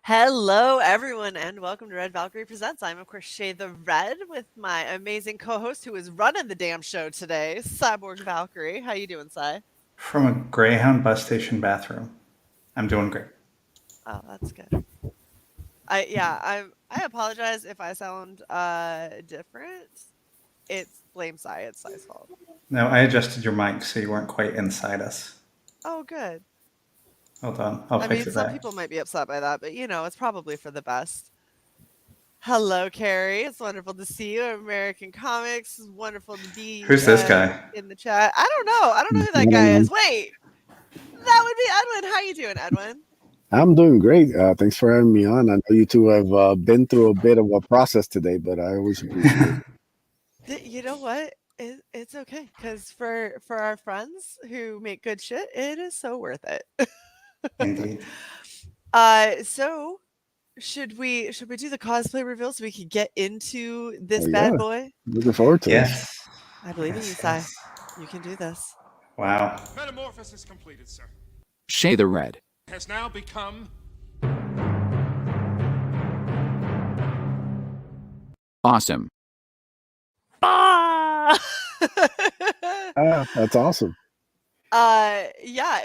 Hello, everyone, and welcome to Red Valkyrie Presents. I'm, of course, Shae the Red with my amazing co-host who is running the damn show today, Cyborg Valkyrie. How you doing, Cy? From a Greyhound bus station bathroom. I'm doing great. Oh, that's good. I apologize if I sound different. It's blame Cy. It's Cy's fault. Now, I adjusted your mic so you weren't quite inside us. Oh, good. Hold on, I'll I fix mean, it some back. people might be upset by that, but it's probably for the best. Hello, Carrie. It's wonderful to see you. American Comics. It's wonderful to be Who's this guy? in the chat. I don't know. I don't know who that guy is. Wait, that would be Edwin. How you doing, Edwin? I'm doing great. Thanks for having me on. I know you two have been through a bit of a process today, but I always appreciate it. You know what? It's okay because for our friends who make good shit, it is so worth it. Indeed. So should we do the cosplay reveal so we can get into this Oh, bad yeah. boy? Looking forward to it. Yes. I believe in you, Yes, Sai. yes. You can do this. Wow. Metamorphosis completed, sir. Shae the Red. Has now become Awesome. Ah! That's awesome. Yeah,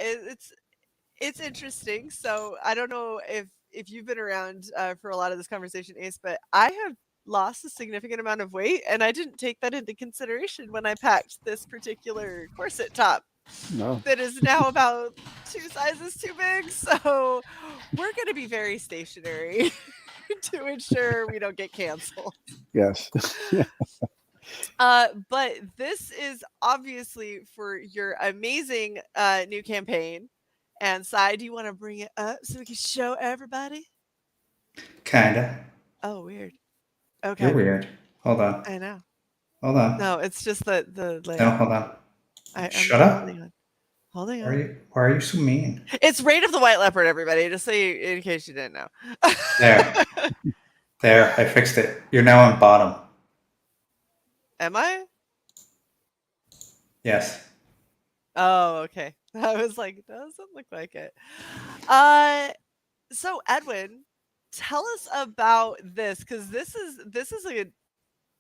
it's interesting. So I don't know if you've been around for a lot of this conversation, Ace, but I have lost a significant amount of weight, and I didn't take that into consideration when I packed this particular corset top. No. That is now about 2 sizes too big. So we're going to be very stationary to ensure we don't get canceled. Yes. But this is obviously for your amazing new campaign. And Sai, do you want to bring it up so we can show everybody? Kinda. Oh, weird. Okay. You're weird. Hold on. I know. Hold on. No, it's just the No, layout. hold on. I'm Shut up. Holding Why on. are you so mean? It's Raid of the White Leopard, everybody. Just so in case you didn't know. There. There, I fixed it. You're now on bottom. Am I? Yes. Oh, okay. I was like, it doesn't look like it. So Edwin, tell us about this because this is a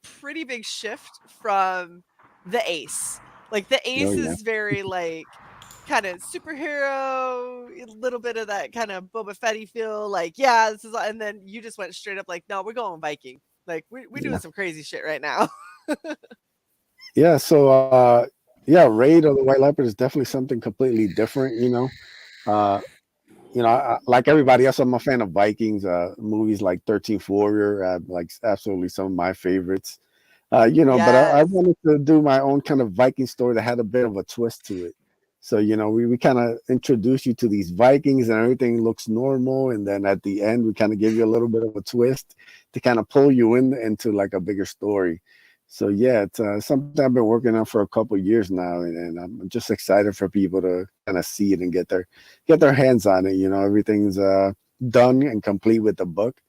pretty big shift from the Ace. Like the Ace Oh, yeah. is very like kind of superhero, a little bit of that kind of Boba Fett feel. Like, yeah, this is, and then you just went straight up like, no, we're going Viking. Like we're doing Yeah. some crazy shit right now. Yeah. So, Raid of the White Leopard is definitely something completely different. Like everybody else, I'm a fan of Vikings. Movies like 13th Warrior, like absolutely some of my favorites. But I Yes. wanted to do my own kind of Viking story that had a bit of a twist to it. So, we kind of introduce you to these Vikings and everything looks normal. And then at the end, we kind of give you a little bit of a twist to kind of pull you into like a bigger story. So, yeah, it's something I've been working on for a couple of years now. And I'm just excited for people to kind of see it and get their hands on it. Everything's done and complete with the book.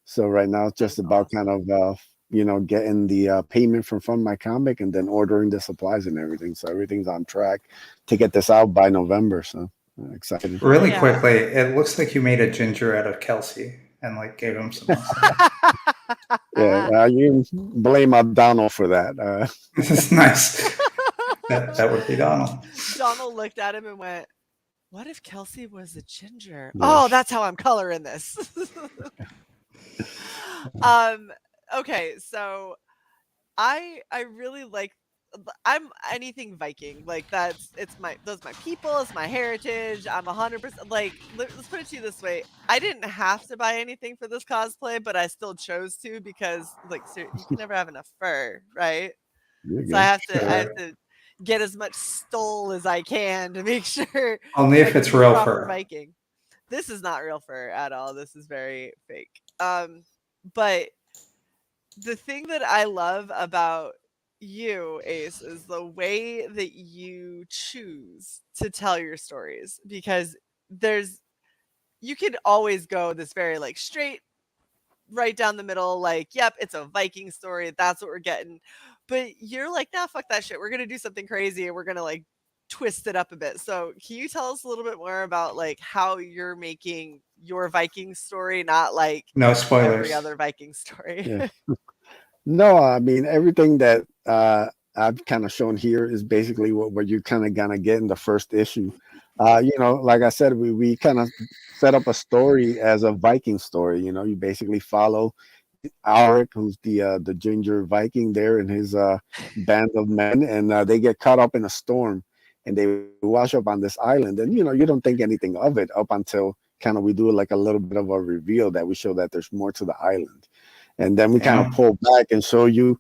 So right now it's just That's about awesome. kind of getting the payment from Fund My Comic and then ordering the supplies and everything. So everything's on track to get this out by November. So excited. Really Yeah. quickly, it looks like you made a ginger out of Kelsey and like gave him some mustard. Yeah, you can blame Donald for that. This is nice. That would be Donald. Donald looked at him and went, "What if Kelsey was a ginger?" Yeah. Oh, that's how I'm coloring this. Okay, so I really like I'm anything Viking. Like those my people, it's my heritage. I'm 100% like let's put it to you this way. I didn't have to buy anything for this cosplay, but I still chose to because like you can never have enough fur, right? You're So I good. have to get as much stole as I can to make sure Only I if can it's be a real proper fur. Viking. This is not real fur at all. This is very fake. But the thing that I love about you, Ace, is the way that you choose to tell your stories because you can always go this very like straight right down the middle, like, yep, it's a Viking story. That's what we're getting. But you're like, nah, fuck that shit. We're gonna do something crazy and we're gonna like twist it up a bit. So can you tell us a little bit more about like how you're making your Viking story, not like No every spoilers. other Viking story? Yeah. No, I mean everything that I've kind of shown here is basically what you're kind of gonna get in the first issue. You know, like I said, we kind of set up a story as a Viking story. You know, you basically follow Alric, who's the ginger Viking there, and his band of men, and they get caught up in a storm, and they wash up on this island. And you know, you don't think anything of it up until kind of we do like a little bit of a reveal that we show that there's more to the island, and then we kind of Damn. pull back and show you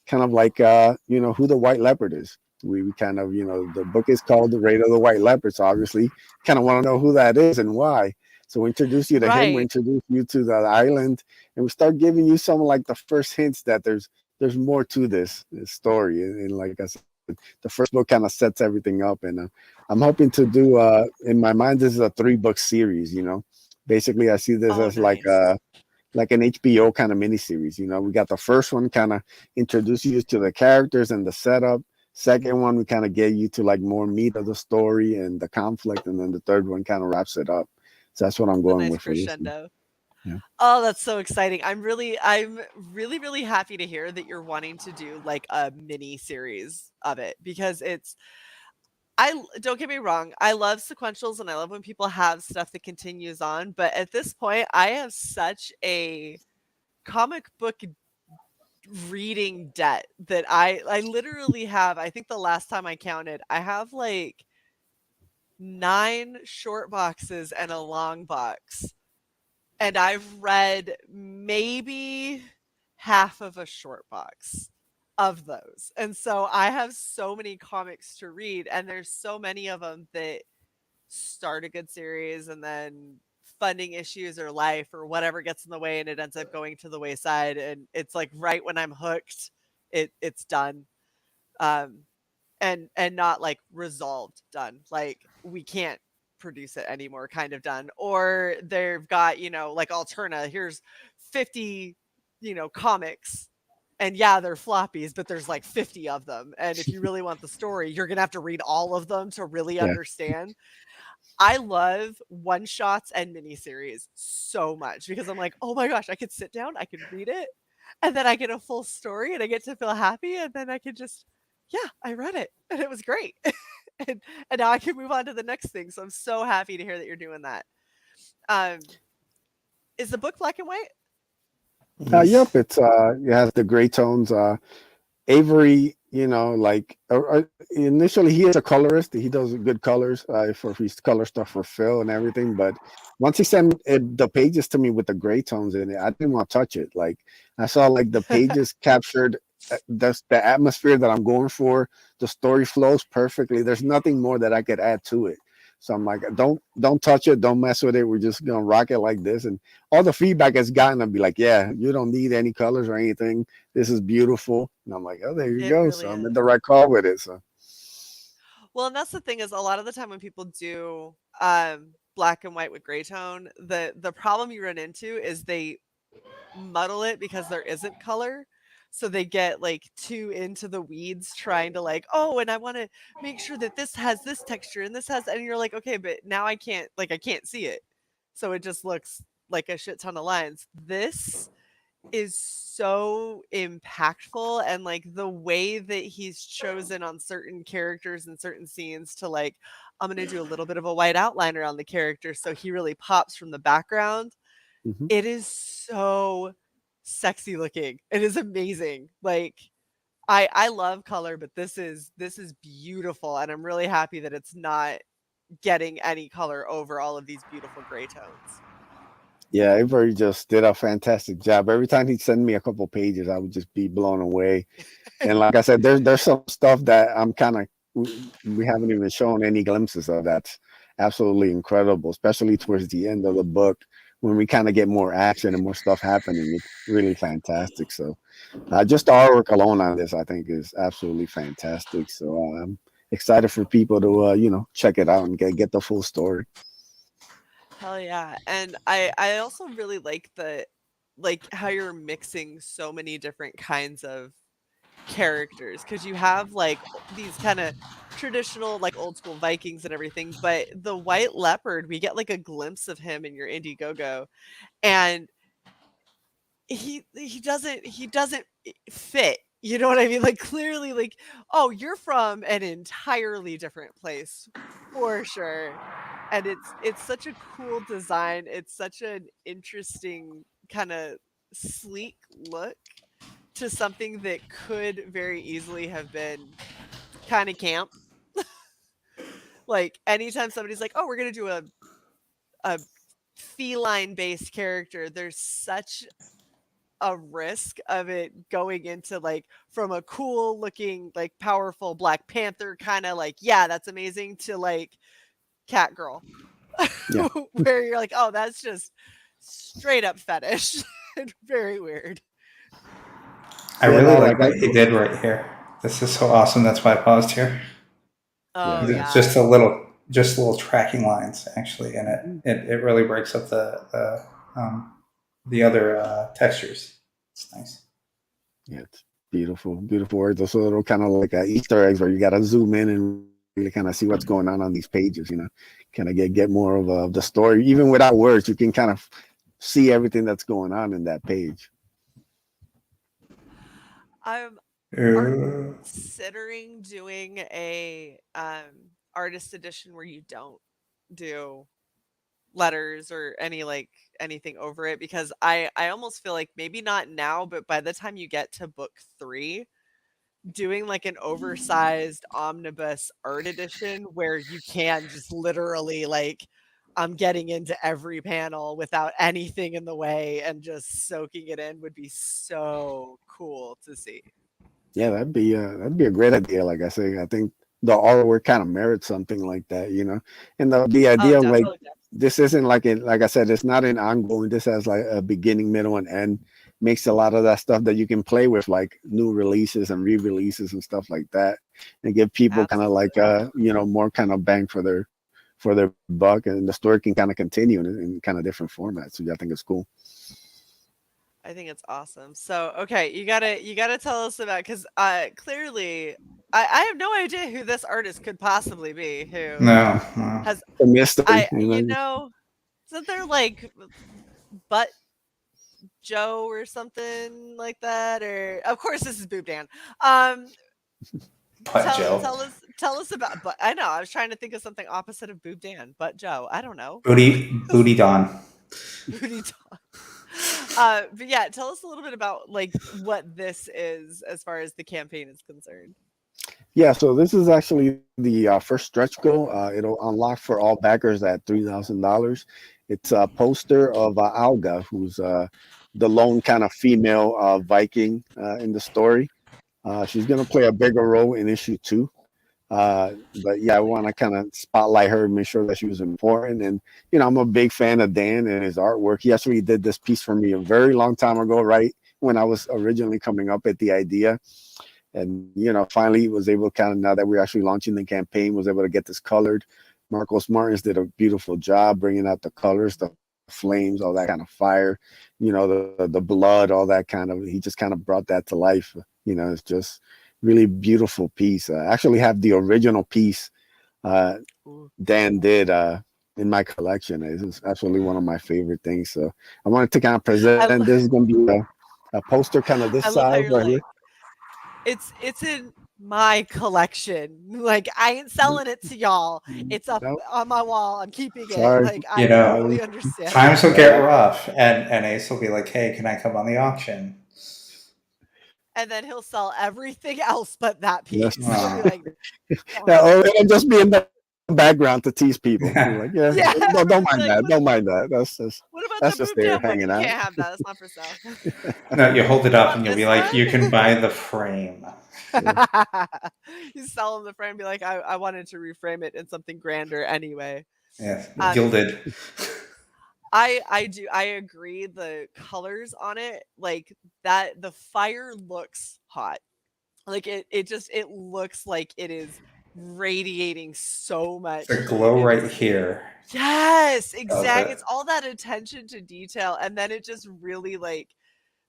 kind of like you know who the White Leopard is. We kind of, you know, the book is called The Raid of the White Leopard, so obviously kind of want to know who that is and why. So we introduce you to him, we Right. introduce you to the island, and we start giving you some like the first hints that there's more to this story. And like I said, the first book kind of sets everything up, and I'm hoping to do in my mind this is a 3-book series. You know, basically I see this Oh, as nice. like an HBO kind of miniseries. You know, we got the first one kind of introduce you to the characters and the setup. Second one, we kind of get you to like more meat of the story and the conflict, and then the third one kind of wraps it up. So that's what I'm The going nice with for this one. crescendo. Yeah. Oh, that's so exciting. I'm really happy to hear that you're wanting to do like a mini series of it because don't get me wrong, I love sequentials and I love when people have stuff that continues on, but at this point I have such a comic book reading debt that I literally have, I think the last time I counted, I have like 9 short boxes and a long box. And I've read maybe half of a short box of those. And so I have so many comics to read, and there's so many of them that start a good series and then funding issues or life or whatever gets in the way and it ends up going to the wayside. And it's like right when I'm hooked, it's done. Um, and not like resolved done, like we can't produce it anymore kind of done, or they've got, you know, like Alterna, here's 50, you know, comics, and yeah, they're floppies, but there's like 50 of them, and if you really want the story you're gonna have to read all of them to really Yeah. understand. I love one shots and miniseries so much because I'm like, oh my gosh, I could sit down, I could read it, and then I get a full story and I get to feel happy, and then I could just, yeah, I read it and it was great. And now I can move on to the next thing. So I'm so happy to hear that you're doing that. Um, is the book black and white? Yep, it has the gray tones. Avery, you know, like initially he is a colorist. He does good colors for his color stuff for Phil and everything. But once he sent the pages to me with the gray tones in it, I didn't want to touch it. Like I saw like the pages captured the atmosphere that I'm going for. The story flows perfectly. There's nothing more that I could add to it. So I'm like, don't touch it, don't mess with it. We're just gonna rock it like this. And all the feedback has gotten to be like, yeah, you don't need any colors or anything. This is beautiful. And I'm like, oh, there you It go. really So I'm in is. the right call with it. So Well, and that's the thing, is a lot of the time when people do black and white with gray tone, the problem you run into is they muddle it because there isn't color. So they get like too into the weeds trying to like, oh, and I want to make sure that this has this texture and this has, and you're like, okay, but now I can't see it. So it just looks like a shit ton of lines. This is so impactful, and like the way that he's chosen on certain characters and certain scenes to like, I'm going to do a little bit of a white outline around the character so he really pops from the background. mhm. It is so sexy looking. It is amazing. Like I love color, but this is beautiful, and I'm really happy that it's not getting any color over all of these beautiful gray tones. Yeah, Avery just did a fantastic job. Every time he'd send me a couple pages, I would just be blown away. And like I said, there's some stuff that I'm kind of we haven't even shown any glimpses of. That's absolutely incredible, especially towards the end of the book when we kind of get more action and more stuff happening. It's really fantastic. So just the artwork alone on this, I think, is absolutely fantastic. So I'm excited for people to you know, check it out and get the full story. Hell yeah. And I also really like how you're mixing so many different kinds of characters, because you have like these kind of traditional like old school Vikings and everything, but the White Leopard, we get like a glimpse of him in your Indiegogo, and he doesn't fit. You know what I mean? Like clearly, like, oh, you're from an entirely different place for sure. And it's such a cool design. It's such an interesting kind of sleek look to something that could very easily have been kind of camp. Like anytime somebody's like, "Oh, we're gonna do a feline based character," there's such a risk of it going into like from a cool looking like powerful Black Panther kind of like, yeah, that's amazing, to like cat girl. Yeah. Where you're like, oh, that's just straight up fetish. Very weird. I Yeah, really no, like like what he did right here. This is so awesome. That's why I paused here. Oh Yeah. It's yeah. just little tracking lines actually, and it really breaks up the other textures. It's nice. Yeah, it's beautiful, beautiful words. Those little kind of like Easter eggs where you got to zoom in and really kind of see what's going on these pages. You know, kind of get more of the story. Even without words, you can kind of see everything that's going on in that page. Are Ooh. considering doing a artist edition where you don't do letters or anything over it, because I almost feel like maybe not now, but by the time you get to book 3, doing like an oversized omnibus art edition where you can just literally like, I'm getting into every panel without anything in the way and just soaking it in would be so cool to see. Yeah, that'd be a great idea. Like I say, I think the artwork kind of merits something like that, you know. And the Oh, idea of like definitely. this isn't like I said, it's not an ongoing. This has like a beginning, middle, and end. Makes a lot of that stuff that you can play with, like new releases and re-releases and stuff like that, and give people kind of like more kind of bang for their buck, and the story can kind of continue in kind of different formats. So yeah, I think it's cool. I think it's awesome. So, okay, you gotta tell us about, because clearly I have no idea who this artist could possibly be. Who No, no. has The mystery, I you know isn't there like Butt Joe or something like that? Or of course this is Boob Dan. Um, Butt Joe. tell us about. But I know I was trying to think of something opposite of Boob Dan. Butt Joe. I don't know. Booty Don. Booty Dog. But yeah, tell us a little bit about like what this is as far as the campaign is concerned. Yeah, so this is actually the first stretch goal. It'll unlock for all backers at $3,000. It's a poster of Alga, who's the lone kind of female Viking in the story. She's going to play a bigger role in issue 2. But yeah, I want to kind of spotlight her and make sure that she was important. And, you know, I'm a big fan of Dan and his artwork. He actually did this piece for me a very long time ago, right when I was originally coming up with the idea. And, you know, finally was able to kind of, now that we're actually launching the campaign, was able to get this colored. Marcos Martins did a beautiful job bringing out the colors, the flames, all that kind of fire, you know, the blood, all that kind of, he just kind of brought that to life. You know, it's just really beautiful piece. I actually have the original piece Dan did in my collection. It's absolutely one of my favorite things. So I wanted to kind of present, this is going to be a poster kind of this I love how size you're right here. like, it's in my collection. Like I ain't selling it to y'all. It's up Nope. on my wall. I'm keeping it. Sorry. Like I You know, totally understand. Times will get rough, and Ace will be like, "Hey, can I come on the auction?" And then he'll sell everything else but that Yes. piece. He'll be like, Yeah, or it'll just be in the background to tease people. Yeah. You're like, yeah, Yeah, don't mind like, that. Don't mind that. what about That's the just Boob there Dan book? hanging You out. can't have that. It's not for sale. No, you hold it up Want and you'll be this like, one? "You can buy the frame." You sell him the frame, be like, I wanted to reframe it in something grander anyway. Yeah, Um, gilded. I agree. The colors on it, like that, the fire looks hot. Like it looks like it is radiating so much The heat. glow right It's here. yes, Love exactly. it. It's all that attention to detail, and then it just really like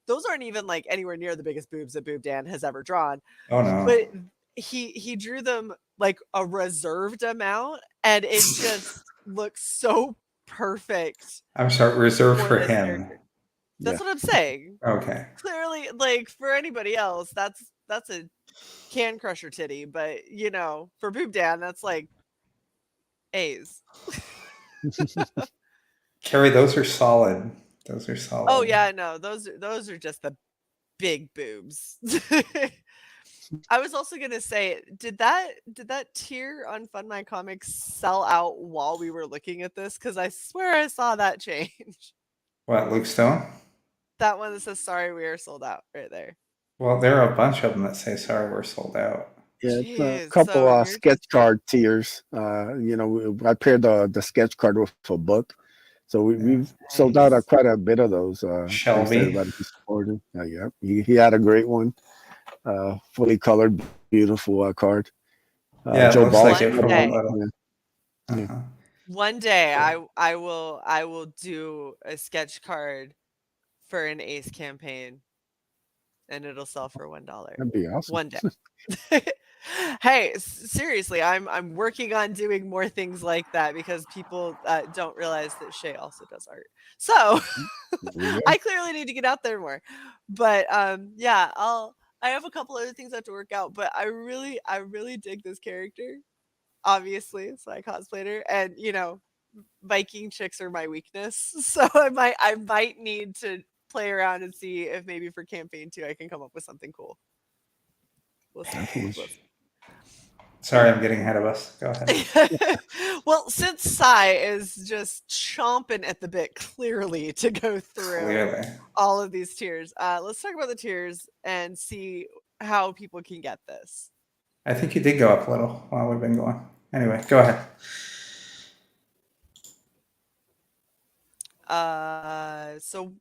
those aren't even like anywhere near the biggest boobs that Boob Dan has ever drawn. Oh no. But he drew them like a reserved amount, and it just looks so perfect I'm sorry, reserved for for this him. character. That's Yeah. what I'm saying. Okay. Clearly, like for anybody else, that's a can crusher titty, but you know, for Boob Dan, that's like A's. Carrie, those are solid. Those are solid. Oh yeah, no, those are just the big boobs. I was also gonna say, did that tier on Fun My Comics sell out while we were looking at this? Because I swear I saw that change. What, Luke Stone? That one that says "Sorry, we are sold out" right there. Well, there are a bunch of them that say sorry we're sold out. Yeah, it's a Jeez, couple so you're sketch just card tiers. I paired the sketch card with a book, so we've sold out nice. quite a bit of those. Thanks to Shelby. everybody who supported. Yeah, he had a great one, fully colored, beautiful card. Yeah, it Joe looks Ball. like it from One a day. little. Yeah. Uh-huh. One day I will do a sketch card for an Ace campaign, and it'll sell for $1. That'd be awesome. One day. Hey, seriously, I'm working on doing more things like that because people don't realize that Shae also does art. So Yeah. I clearly need to get out there more. But yeah, I have a couple other things I have to work out, but I really dig this character. Obviously, so I cosplayed her, and you know, Viking chicks are my weakness. So I might need to play around and see if maybe for campaign 2 I can come up with something cool. We'll see. We'll see. Sorry, I'm getting ahead of us. Go ahead. Well, since Sai is just chomping at the bit clearly to go through Clearly. all of these tiers, let's talk about the tiers and see how people can get this. I think you did go up a little while we've been going. Anyway, go ahead. So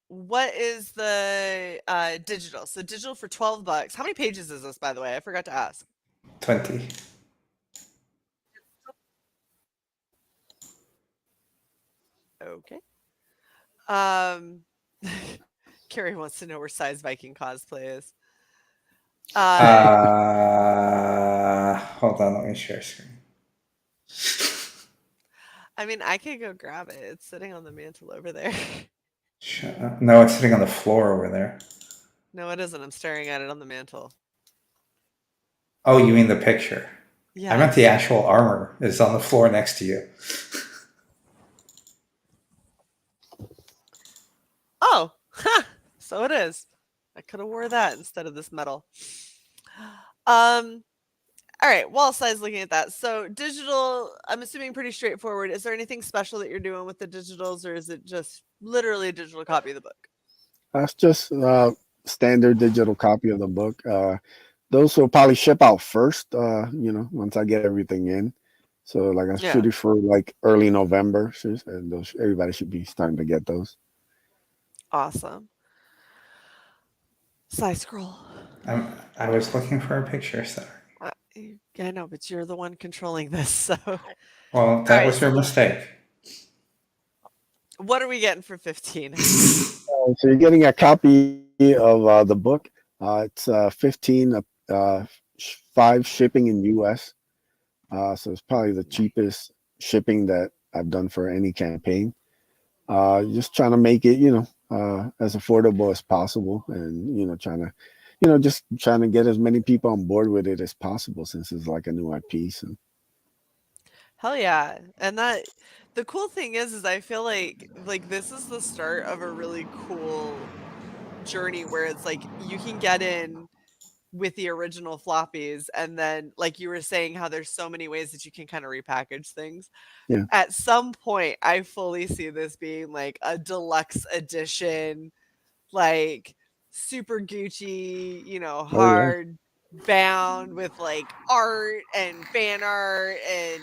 what is the digital? So digital for $12. How many pages is this, by the way? I forgot to ask. 20. Okay. Carrie wants to know where size Viking cosplay is. Hold on, let me share screen. I mean, I could go grab it. It's sitting on the mantle over there. Shut up. No, it's sitting on the floor over there. No, it isn't. I'm staring at it on the mantle. Oh, you mean the picture? Yeah. I meant the actual armor is on the floor next to you. Oh, ha! So it is. I could have wore that instead of this metal. All right, while Sai's looking at that, so digital, I'm assuming pretty straightforward. Is there anything special that you're doing with the digitals, or is it just literally a digital copy of the book? That's just standard digital copy of the book. Those will probably ship out first, once I get everything in. So like I shoot it for like early November, and everybody should be starting to get those. Awesome. Side scroll. I was looking for a picture, sorry. Yeah, I know, but you're the one controlling this, so. Well, that was your mistake. What are we getting for 15? So you're getting a copy of the book. It's 15, 5 shipping in US. So it's probably the cheapest shipping that I've done for any campaign. Just trying to make it, as affordable as possible, and just trying to get as many people on board with it as possible, since it's like a new IP. So. Hell yeah. And that the cool thing is I feel like this is the start of a really cool journey where it's like you can get in with the original floppies, and then like you were saying how there's so many ways that you can kind of repackage things. Yeah. At some point I fully see this being like a deluxe edition, like super Gucci, hard bound with like art and fan art and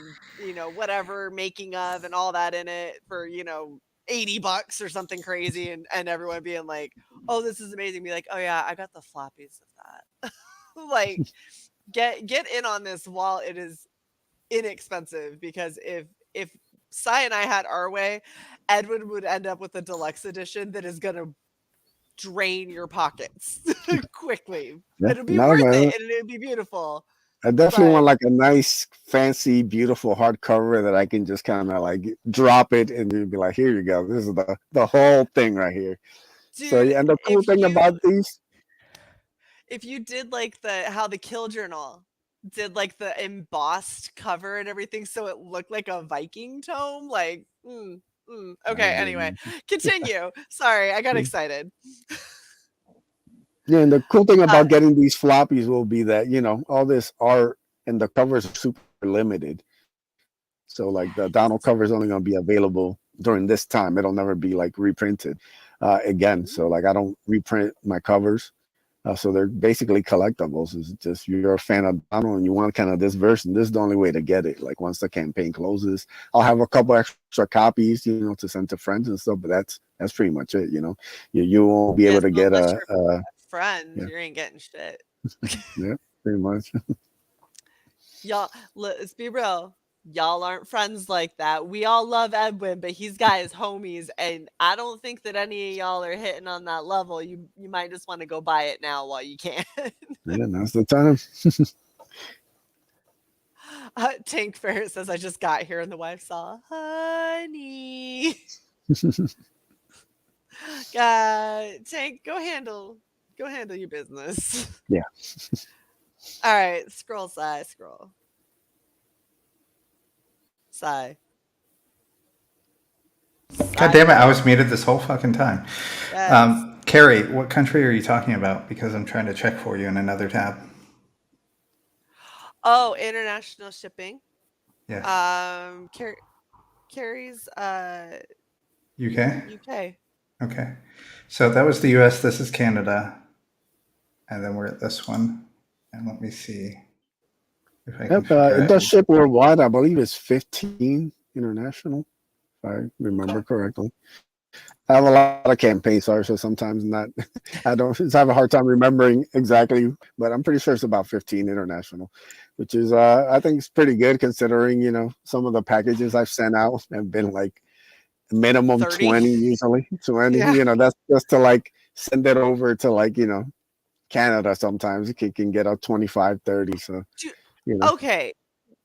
whatever making of and all that in it for $80 or something crazy, and everyone being like, oh, this is amazing. Be like, oh yeah, I got the floppies of that. Like get in on this while it is inexpensive, because if Sai and I had our way, Edwin would end up with a deluxe edition that is gonna drain your pockets quickly. Yeah, It'll be no, worth man. it, and it'll be beautiful. I definitely But want like a nice, fancy, beautiful hardcover that I can just kind of like drop it and then be like, here you go. This is the whole thing right here. So dude, yeah, and the cool thing about these, if you did like how the Kill Journal did like the embossed cover and everything, so it looked like a Viking tome, like okay, anyway, continue. Sorry, I got excited. yeah, and the cool thing Uh, about getting these floppies will be that, you know, all this art and the covers are super limited. So like the Donald cover is only going to be available during this time. It'll never be like reprinted again. So like I don't reprint my covers. So they're basically collectibles. It's just you're a fan of Donald and you want kind of this version. This is the only way to get it. Like once the campaign closes, I'll have a couple extra copies, you know, to send to friends and stuff. But that's pretty much it. You know, you won't be able to get unless you're a friend, you ain't getting shit. Yeah, pretty much. Y'all, let's be real. Y'all aren't friends like that. We all love Edwin, but he's got his homies, and I don't think that any of y'all are hitting on that level. You might just want to go buy it now while you can. Yeah, now's the time. Tank Fair says, I just got here and the wife saw, honey. Tank, go handle your business. Yeah. All right, scroll, scroll. Sigh. God damn it, I was muted this whole fucking time. Yes. Carrie, what country are you talking about? Because I'm trying to check for you in another tab. Oh, international shipping. Yes. Carrie's UK? UK. Okay. So that was the US, this is Canada. And then we're at this one. And let me see if I can figure It out. does ship worldwide. I believe it's 15 international, if I remember correctly. I have a lot of campaigns, so sometimes I have a hard time remembering exactly, but I'm pretty sure it's about 15 international, which is, I think it's pretty good considering, you know, some of the packages I've sent out have been like minimum 30? 20 usually. 20, Yeah. you know, that's just to like send it over to like, you know, Canada sometimes it can get up 25, 30. So, you know. Okay.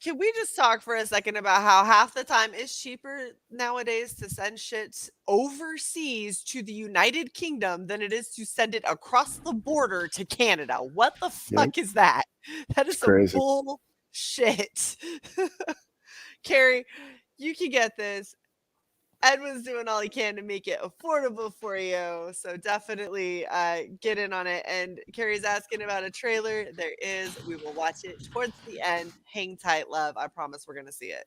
Can we just talk for a second about how half the time it's cheaper nowadays to send shit overseas to the United Kingdom than it is to send it across the border to Canada? What the fuck is that? That is some Crazy. bullshit. Carrie, you can get this. Edwin's doing all he can to make it affordable for you, so definitely get in on it. And Carrie's asking about a trailer. There is. We will watch it towards the end. Hang tight, love. I promise we're gonna see it.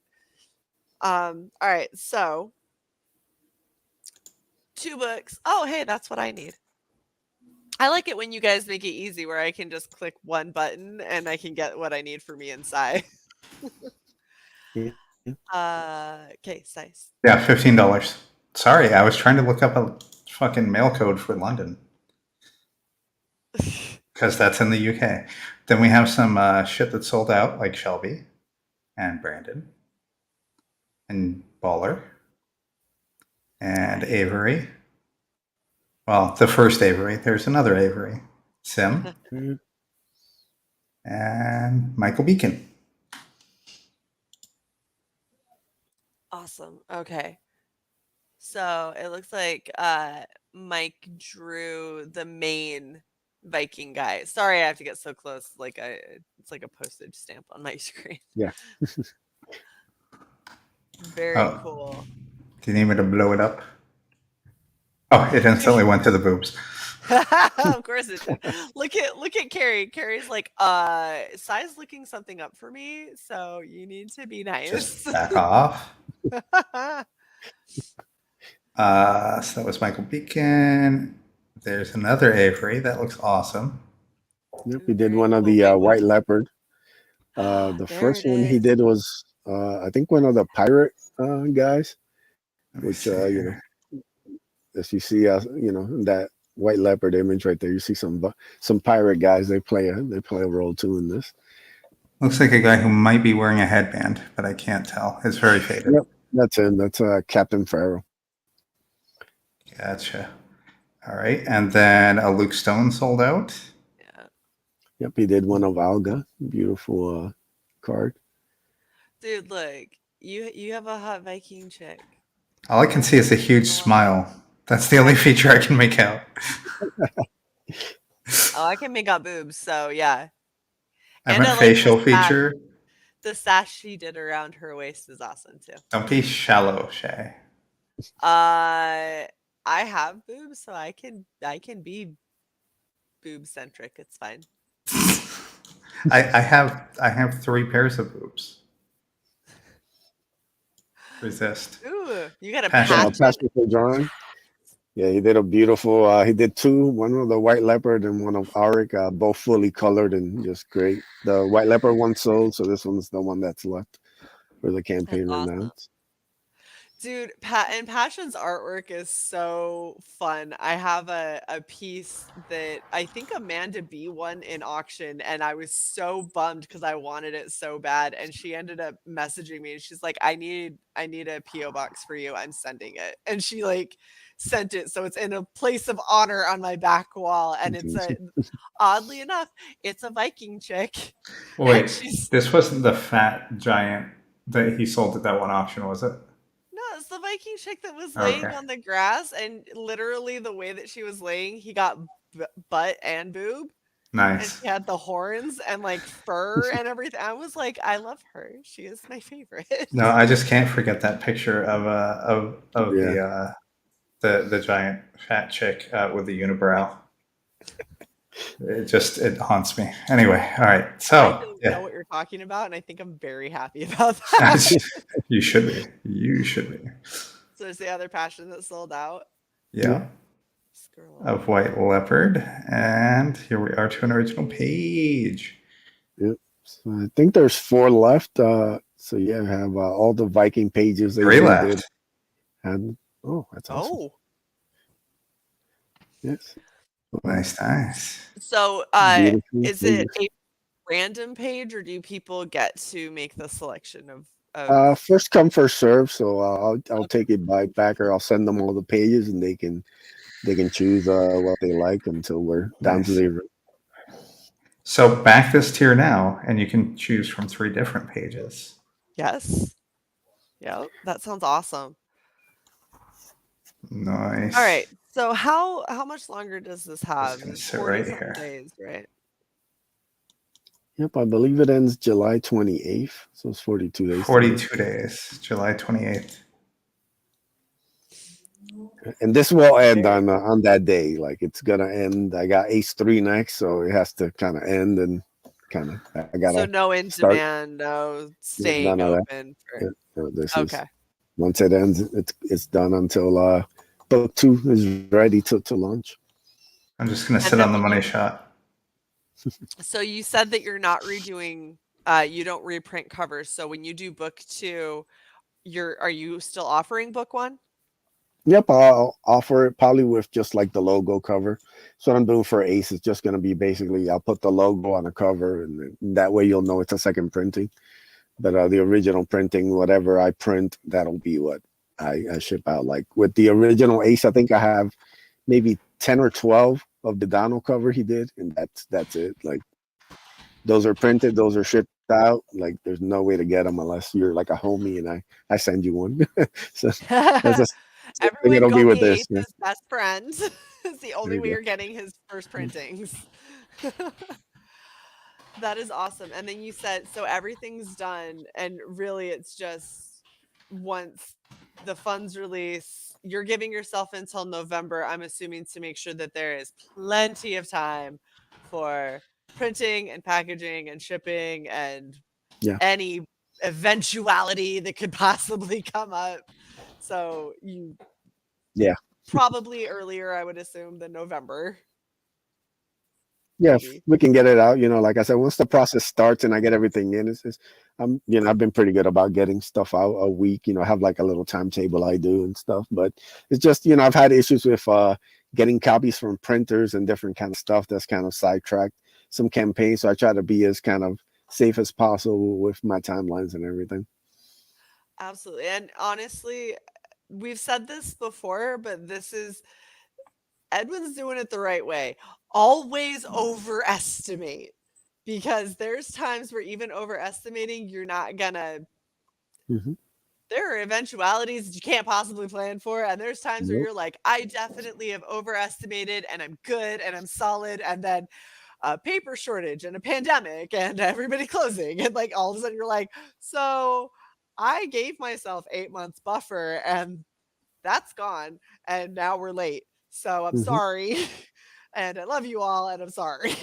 All right, so 2 books. Oh, hey, that's what I need. I like it when you guys make it easy, where I can just click one button and I can get what I need for me inside. Okay, nice. Yeah, $15. Sorry, I was trying to look up a fucking mail code for London. Because that's in the UK. Then we have some shit that sold out, like Shelby and Brandon and Baller and Avery. Well, the first Avery. There's another Avery. Sim and Michael Beacon. Awesome. Okay. So it looks like Mike drew the main Viking guy. Sorry, I have to get so close. It's like a postage stamp on my screen. Yeah. Very cool. Do you need me to blow it up? Oh, it instantly went to the boobs. Of course it did. Look at Carrie. Carrie's like, Sai's looking something up for me, so you need to be nice. Just back off. So that was Michael Beacon. There's another Avery. That looks awesome. Yep, he did one of the White Leopard. The first one he did was, I think, one of the pirate guys, which, you know, as you see, you know, that White Leopard image right there, you see some pirate guys. They play a role too in this. Looks like a guy who might be wearing a headband, but I can't tell. It's very faded. Yep, that's him. That's Captain Pharaoh. Gotcha. All right, and then a Luke Stone sold out. Yeah. Yep, he did one of Alga. Beautiful card. Dude, look, you have a hot Viking chick. All I can see is a huge smile. That's the only feature I can make out. Oh, I can make out boobs, so yeah. I And meant I like facial the sash. feature. The sash she did around her waist is awesome too. Don't be shallow, Shae. I have boobs, so I can be boob centric. It's fine. I have 3 pairs of boobs. Resist. Ooh, you got a Passion. passion. Passion drawing. Yeah, he did a beautiful. He did 2. One of the White Leopard and one of Auric, both fully colored and just great. The White Leopard one sold, so this one's the one that's left for the campaign That's right now. awesome. Dude, and Passion's artwork is so fun. I have a piece that I think Amanda B won in auction, and I was so bummed because I wanted it so bad. And she ended up messaging me, and she's like, "I need a PO box for you. I'm sending it." And she like sent it, so it's in a place of honor on my back wall, and it's oddly enough, it's a Viking chick. Wait, this wasn't the fat giant that he sold at that one auction, was it? No, it's the Viking chick that was laying Okay. on the grass, and literally the way that she was laying, he got butt and boob, and Nice. she had the horns and like fur and everything. I was like, I love her. She is my favorite. No, I just can't forget that picture of Yeah. the giant fat chick with the unibrow. It haunts me. Anyway, all right. I So don't yeah, know what you're talking about, and I think I'm very happy about that. you should be. You should be. So there's the other passion that sold out. Yeah. Scroll. Of White Leopard, and here we are to an original page. Yep. So I think there's 4 left. So yeah, I have all the Viking pages they 3 did. left. And that's awesome. Oh, Yes. Nice. so Beautiful is it pages. a random page, or do people get to make the selection of First come, first serve. So I'll take it by backer. I'll send them all the pages, and they can choose what they like until we're down to Nice. the. So back this tier now, and you can choose from 3 different pages. Yes. Yeah, that sounds awesome. Nice. All right. So how much longer does this have? gonna It's sit 40 right something here. days, right? Yep, I believe it ends July 28th, so it's 42 days. 42 days, July 28th. And this will end on that day. Like it's gonna end. I got Ace 3 next, so it has to kind of end and kind of. I gotta. So no in start. demand, no staying None of that. open. For, So this okay. is once it ends, it's done until book 2 is ready to launch. I'm just gonna And sit then on the when money shot. So you said that you're not redoing. You don't reprint covers. So when you do book 2, are you still offering book 1? Yep, I'll offer it probably with just like the logo cover. So what I'm doing for Ace is just going to be basically I'll put the logo on the cover, and that way you'll know it's a second printing. But the original printing, whatever I print, that'll be what I ship out. Like with the original Ace, I think I have maybe 10 or 12 of the Donald cover he did, and that's it. Like those are printed, those are shipped out. Like there's no way to get them unless you're like a homie and I send you one. So that's just. Everyone it'll go be with be this. Ace's best friend. It's the only you way go. you're getting his first printings. That is awesome. And then you said, so everything's done, and really it's just once the funds release, you're giving yourself until November, I'm assuming, to make sure that there is plenty of time for printing and packaging and shipping and any eventuality that could possibly come up. So you probably earlier, I would assume, than November. Yeah, Maybe. we can get it out. Like I said, once the process starts and I get everything in, I've been pretty good about getting stuff out a week. I have like a little timetable I do and stuff. But it's just, I've had issues with getting copies from printers and different kind of stuff that's kind of sidetracked some campaigns. So I try to be as kind of safe as possible with my timelines and everything. Absolutely. And honestly, we've said this before, but this is Edwin's doing it the right way. Always overestimate, because there's times where even overestimating, you're not gonna. Mhm. There are eventualities that you can't possibly plan for, and there's times where Nope. you're like, I definitely have overestimated, and I'm good, and I'm solid, and then a paper shortage and a pandemic and everybody closing, and like all of a sudden you're like, so I gave myself 8 months buffer, and that's gone, and now we're late. So I'm Mhm. sorry. And I love you all, and I'm sorry.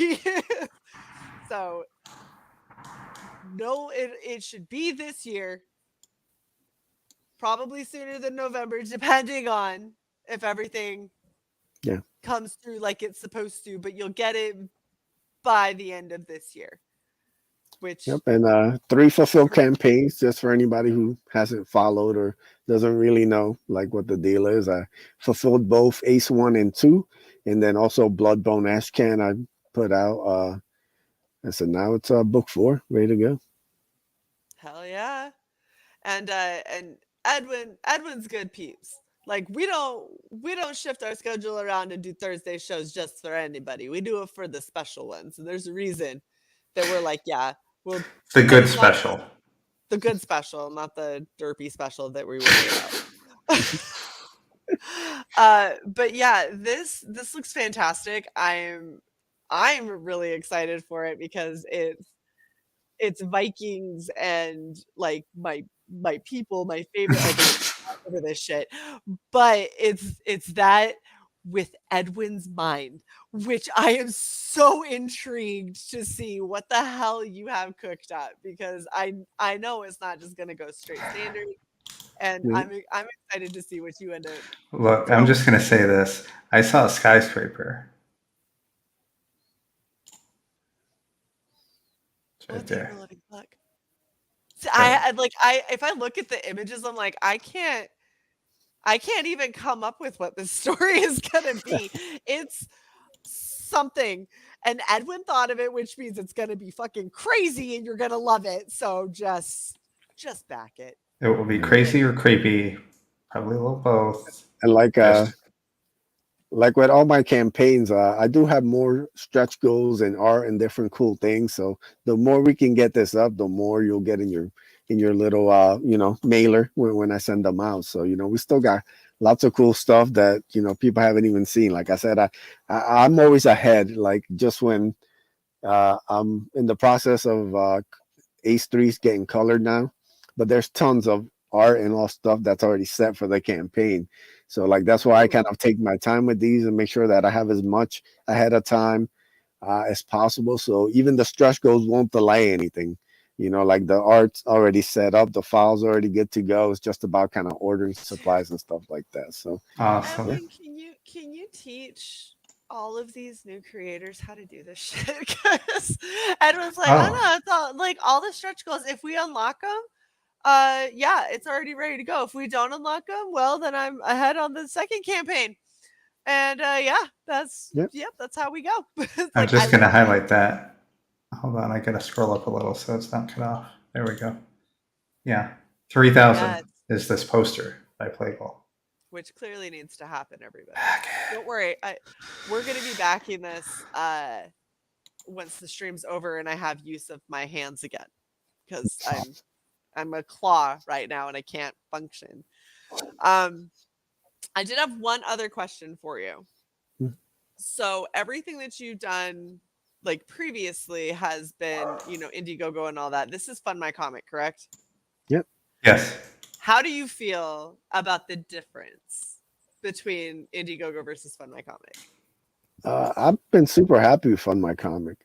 So no, it should be this year, probably sooner than November, depending on if everything Yeah. comes through like it's supposed to, but you'll get it by the end of this year. Which Yep. And 3 fulfilled campaigns, just for anybody who hasn't followed or doesn't really know like what the deal is. I fulfilled both Ace 1 and 2, and then also Bloodbone Ashcan I put out. And so now it's book 4, ready to go. hell yeah. And Edwin's good peeps. Like we don't shift our schedule around and do Thursday shows just for anybody. We do it for the special ones. And there's a reason that we're like, yeah, we'll The and good it's not special. the good special, not the derpy special that we worry about. But yeah, this looks fantastic. I'm really excited for it because it's Vikings and like my people, my favorite, like over this shit. But it's that with Edwin's mind, which I am so intrigued to see what the hell you have cooked up, because I know it's not just gonna go straight standard, and Yeah. I'm excited to see what you end up. Look, I'm just going to say this. I saw a skyscraper. It's right What the there. ever-living fuck? See, I if I look at the images, I'm like, I can't even come up with what this story is gonna be. It's something. And Edwin thought of it, which means it's gonna be fucking crazy and you're gonna love it. So just back it. It will be crazy or creepy. Probably a little both. And Just like with all my campaigns, I do have more stretch goals and art and different cool things. So the more we can get this up, the more you'll get in your little mailer when I send them out. So we still got lots of cool stuff that people haven't even seen. Like I said, I'm always ahead. Like just when I'm in the process of Ace 3's getting colored now, but there's tons of art and all stuff that's already set for the campaign. So like that's why I kind of take my time with these and make sure that I have as much ahead of time as possible. So even the stretch goals won't delay anything. Like the art's already set up, the file's already good to go. It's just about kind of ordering supplies and stuff like that. So awesome. Edwin, can you teach all of these new creators how to do this shit? Because Edwin's like, I Oh. know, it's all like all the stretch goals. If we unlock them, yeah, it's already ready to go. If we don't unlock them, well, then I'm ahead on the second campaign. And yeah, that's how we go. I'm just going to highlight that. Hold on, I got to scroll up a little so it's not cut off. There we go. Yeah, 3,000 is this poster by Playball. Which clearly needs to happen, everybody. Don't worry, we're going to be backing this once the stream's over and I have use of my hands again, because I'm a claw right now and I can't function. I did have one other question for you. So everything that you've done like previously has been, Indiegogo and all that. This is Fund My Comic, correct? Yep. Yes. How do you feel about the difference between Indiegogo versus Fund My Comic? I've been super happy with Fund My Comic.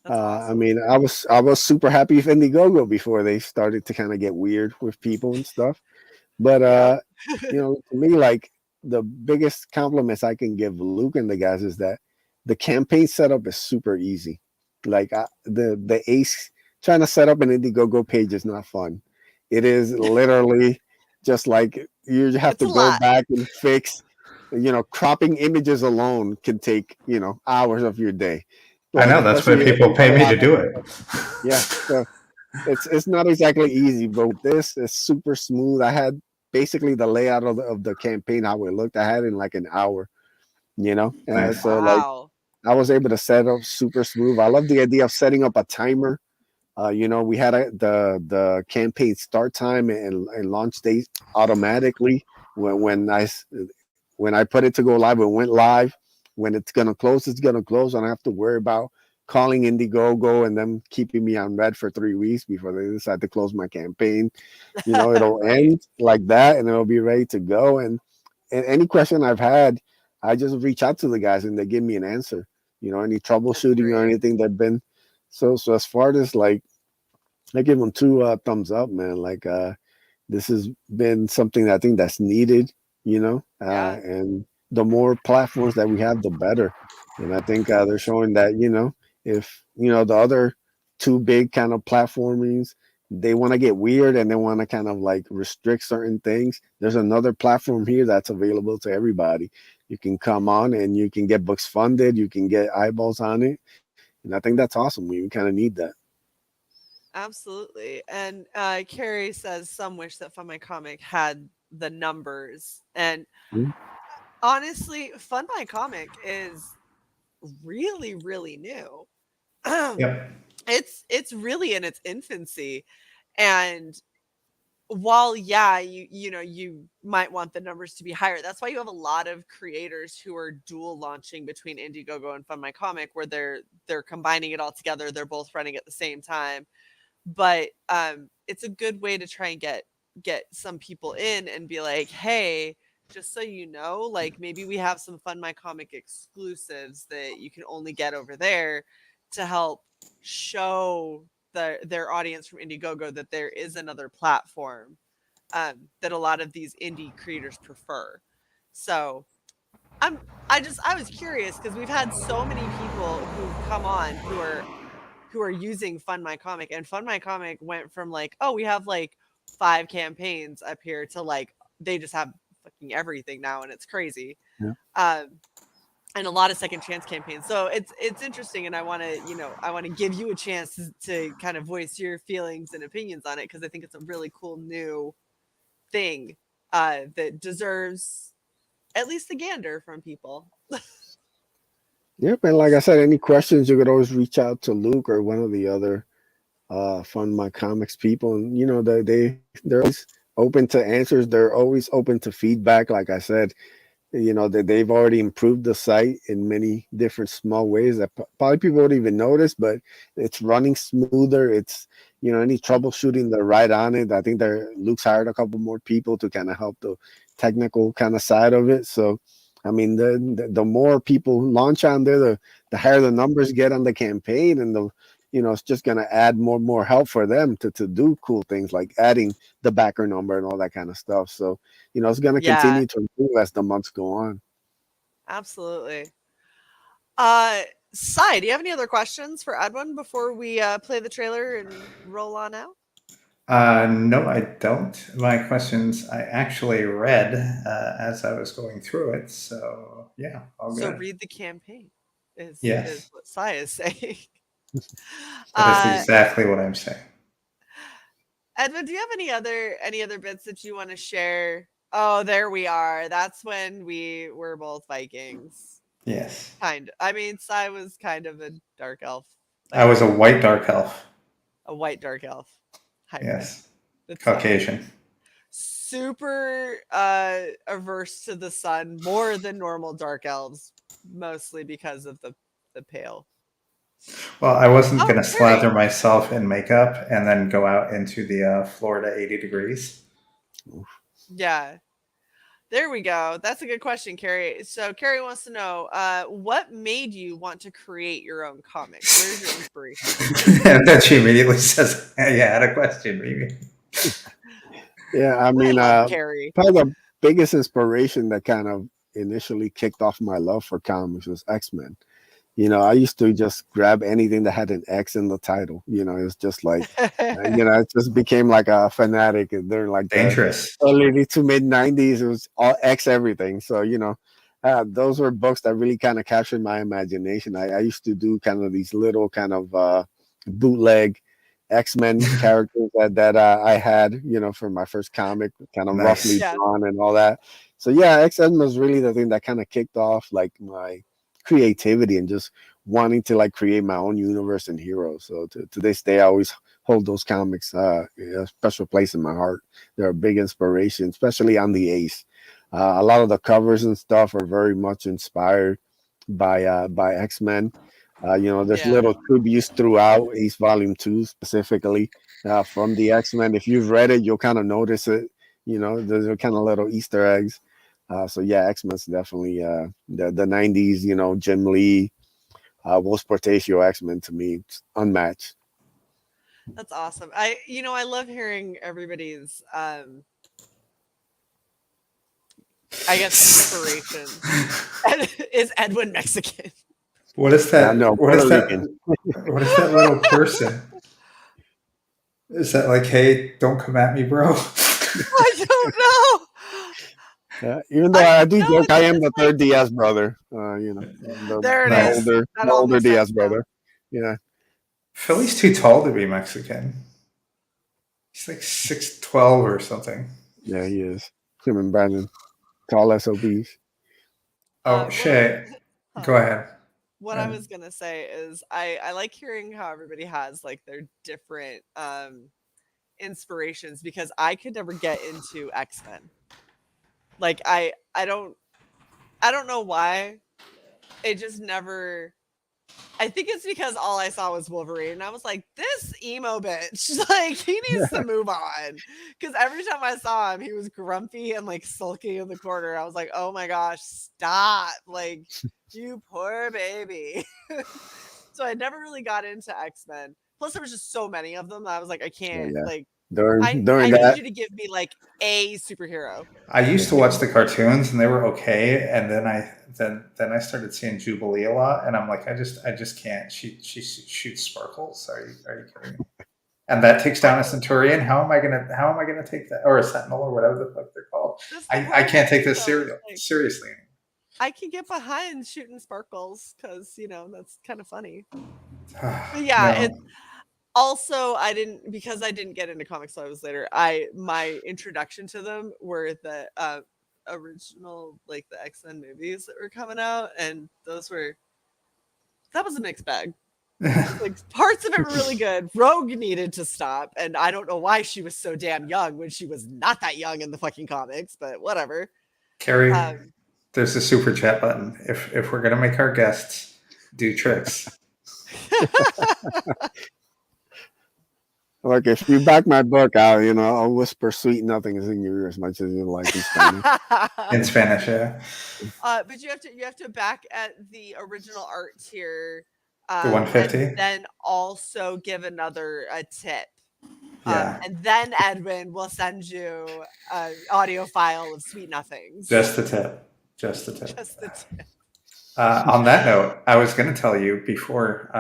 Awesome. I mean, I was super happy with Indiegogo before they started to kind of get weird with people and stuff. But to me, like the biggest compliments I can give Luke and the guys is that the campaign setup is super easy. Like the Ace trying to set up an Indiegogo page is not fun. It is literally just like you have to go back and fix. Cropping images alone can take hours of your day. Like, I know, that's why people pay me to do it. Yeah, so it's not exactly easy, but with this, it's super smooth. I had basically the layout of the campaign, how it looked, I had in like an hour. you know. Nice. So like Wow. I was able to set up super smooth. I love the idea of setting up a timer. You know, we had the campaign start time and launch date automatically when I put it to go live. It went live. When it's gonna close, it's gonna close. I don't have to worry about calling Indiegogo and them keeping me on red for 3 weeks before they decide to close my campaign. You know, it'll Right. end like that, and it'll be ready to go. And any question I've had, I just reach out to the guys and they give me an answer. You know, any That's troubleshooting or great. anything they've been. So as far as like, I give them two thumbs up, man. Like this has been something that I think that's needed, you know, Yeah. and the more platforms that we have, the better. And I think they're showing that, you know, if, you know, the other two big kind of platformings, they want to get weird and they want to kind of like restrict certain things. There's another platform here that's available to everybody. You can come on and you can get books funded, you can get eyeballs on it. And I think that's awesome. We kind of need that. Absolutely. And Carrie says some wish that Fun My Comic had the numbers. And Mhm. honestly, Fun My Comic is really, really new. Yep. It's really in its infancy. And while yeah, you might want the numbers to be higher. That's why you have a lot of creators who are dual launching between Indiegogo and Fund My Comic, where they're combining it all together. They're both running at the same time. But it's a good way to try and get some people in and be like, hey, just so you know, like maybe we have some Fund My Comic exclusives that you can only get over there to help show their audience from Indiegogo that there is another platform that a lot of these indie creators prefer. So I'm I was curious because we've had so many people who've come on who are using Fund My Comic, and Fund My Comic went from like, oh, we have like 5 campaigns up here to like they just have fucking everything now, and it's crazy. Yeah. And a lot of second chance campaigns. So it's interesting, and I want to give you a chance to kind of voice your feelings and opinions on it because I think it's a really cool new thing that deserves at least a gander from people. Yep. And like I said, any questions, you could always reach out to Luke or one of the other Fund My Comics people. And, you know, they're always open to answers. They're always open to feedback. Like I said, you know, that they've already improved the site in many different small ways that probably people don't even notice, but it's running smoother. It's, you know, any troubleshooting, they're right on it. I think Luke's hired a couple more people to kind of help the technical kind of side of it. So I mean, the more people launch on there, the higher the numbers get on the campaign, and the, you know, it's just gonna add more help for them to do cool things like adding the backer number and all that kind of stuff. So, you know, it's gonna Yeah, continue to improve as the months go on. absolutely. Uh, Sai, do you have any other questions for Edwin before we play the trailer and roll on out? No, I don't. My questions I actually read as I was going through it. So yeah, all So good. read the campaign is Yes, what Sai is saying. that is uh, exactly what I'm saying. Edwin, do you have any other bits that you want to share? Oh, there we are. That's when we were both Vikings. Yes, Kind. I mean, Sai was kind of a dark elf I was a Viking, white dark elf. a white dark elf hybrid. Yes, That's fine. Caucasian. Super averse to the sun more than normal dark elves, mostly because of the pale. Well, I wasn't Oh, gonna Carrie. slather myself in makeup and then go out into the Florida 80 degrees. Yeah. There we go. That's a good question, Carrie. So Carrie wants to know, what made you want to create your own comics? Where's your inspiration? And then she immediately says, "Yeah, I had a question, maybe." Yeah, I I mean, love Carrie. probably the biggest inspiration that kind of initially kicked off my love for comics was X-Men. You know, I used to just grab anything that had an X in the title. You know, it's just like, you know, it just became like a fanatic during like the Dangerous. early to mid '90s. It was all X everything. So, you know, those were books that really kind of captured my imagination. I used to do kind of these little kind of bootleg X-Men characters that I had, for my first comic, kind of Nice. roughly Yeah. drawn and all that. So yeah, X-Men was really the thing that kind of kicked off like my creativity and just wanting to like create my own universe and heroes. So to this day, I always hold those comics a special place in my heart. They're a big inspiration, especially on the Ace. A lot of the covers and stuff are very much inspired by X-Men. There's Yeah. little tributes throughout Ace Volume 2 specifically from the X-Men. If you've read it, you'll kind of notice it. There's kind of little Easter eggs. So yeah, X-Men's definitely the 90s, Jim Lee, Wolf Portatio X-Men to me, it's unmatched. That's awesome. I love hearing everybody's I guess inspiration. Is Edwin Mexican? What is that? No, what is Puerto that? Rican. What is that little person? Is that like, hey, don't come at me, bro? I don't know. Even though I I do know joke, I am it's the third Diaz brother. The, There it the is. older, That the all older makes Diaz sense now. brother. Yeah. Philly's too tall to be Mexican. He's like 6'12" or something. Yeah, he is. Him and Brandon, tall SOBs. Oh, What Shae, I- go ahead. What I was gonna say is I like hearing how everybody has like their different inspirations because I could never get into X-Men. Like I don't know why. It just never. I think it's because all I saw was Wolverine, and I was like, "This emo bitch, like he needs to move on." Because every time I saw him, he was grumpy and like sulky in the corner. I was like, "Oh my gosh, stop! Like you poor baby." So I never really got into X-Men. Plus, there was just so many of them that I was like, I can't. Yeah. Like, During I need that, you to give me like a superhero. I used to watch the cartoons and they were okay, and then I started seeing Jubilee a lot, and I'm like, I just can't. She shoots sparkles. Are you kidding me? And that takes down a Centurion. How am I gonna take that, or a Sentinel or whatever the fuck they're called? That's the I whole can't take thing, this though, is, like, seriously. I can get behind shooting sparkles because that's kind of funny. But No. yeah, it's also I didn't get into comics till I was later. My introduction to them were the original like the X-Men movies that were coming out, and that was a mixed bag. Like parts of it were really good. Rogue needed to stop, and I don't know why she was so damn young when she was not that young in the fucking comics, but whatever. Carrie, there's a super chat button. If we're gonna make our guests do tricks. Like if you back my book out, I'll whisper sweet nothings in your ear as much as you like in Spanish. In Spanish, yeah. But you have to back at the original art tier. The 150? And then also give another tip. Yeah. And then Edwin will send you an audio file of sweet nothings. Just the tip. Just the tip. Just the tip. On that note, I was going to tell you before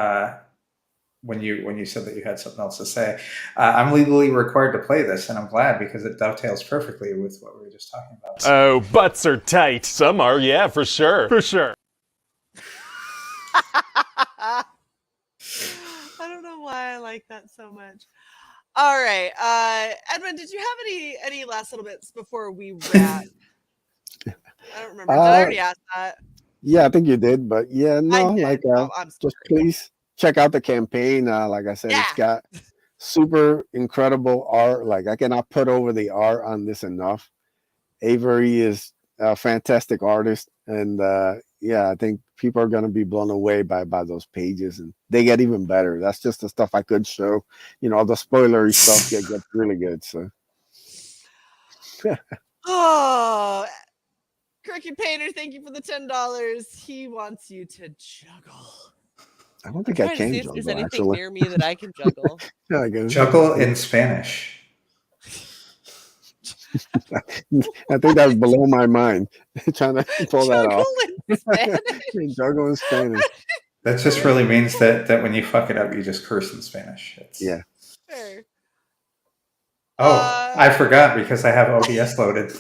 when you said that you had something else to say, I'm legally required to play this, and I'm glad because it dovetails perfectly with what we were just talking about. Oh, butts are tight. Some are, yeah, for sure. For sure. I don't know why I like that so much. All right, Edwin, did you have any last little bits before we wrap? I don't remember. Did I already ask that? Yeah, I think you did, but yeah, no, like I'm just please check out the campaign. Like I said, it's got super incredible art. Like I cannot put over the art on this enough. Avery is a fantastic artist, and yeah, I think people are going to be blown away by those pages, and they get even better. That's just the stuff I could show. The spoilery stuff gets really good. So, oh, Crooked Painter, thank you for the $10. He wants you to juggle. I don't think I can see juggle. Is anything actually near me that I can juggle? Yeah, I guess. Juggle in Spanish. I think that's below my mind. Trying to pull that off. In Spanish. Juggle in Spanish. That just really means that when you fuck it up, you just curse in Spanish. Yeah. Sure. Oh, I forgot because I have OBS loaded.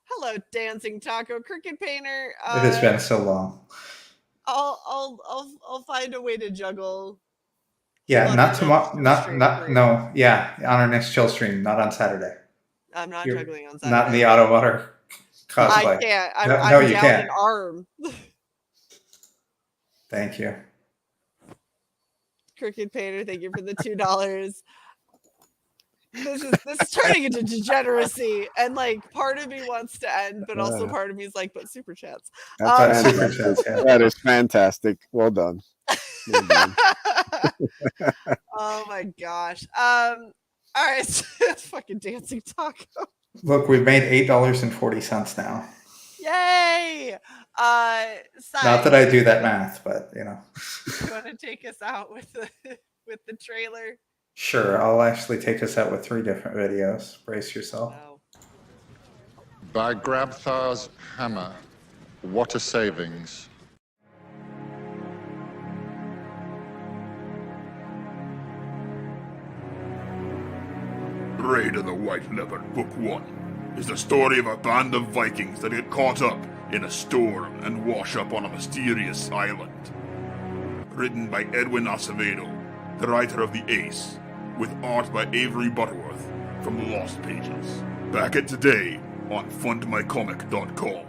Hello, Dancing Taco, Crooked Painter. It has been so long. I'll find a way to juggle Yeah, On not our tomorrow. next Not stream not for you. no. Yeah, on our next chill stream, not on Saturday. I'm not You're juggling on not in the Saturday. Autobutter I cosplay. can't. No, I'm you down can't. an arm. Thank you. Crooked Painter, thank you for the $2. This is turning into degeneracy, and like part of me wants to end, but also part of me is like, but super chats. That's Super fantastic. chats, yeah. That is fantastic. Well done. Well done. Oh my gosh. All right, so it's fucking dancing taco. Look, we've made $8.40 now. Yay! Not that I do that math, but you know. You want to take us out with the trailer? Sure, I'll actually take us out with 3 different videos. Brace yourself. No. By Grabthar's hammer, what a savings. Raid of the White Leopard, Book 1, is the story of a band of Vikings that get caught up in a storm and wash up on a mysterious island. Written by Edwin Acevedo, the writer of The Ace, with art by Avery Butterworth from The Lost Pages. Back it today on fundmycomic.com.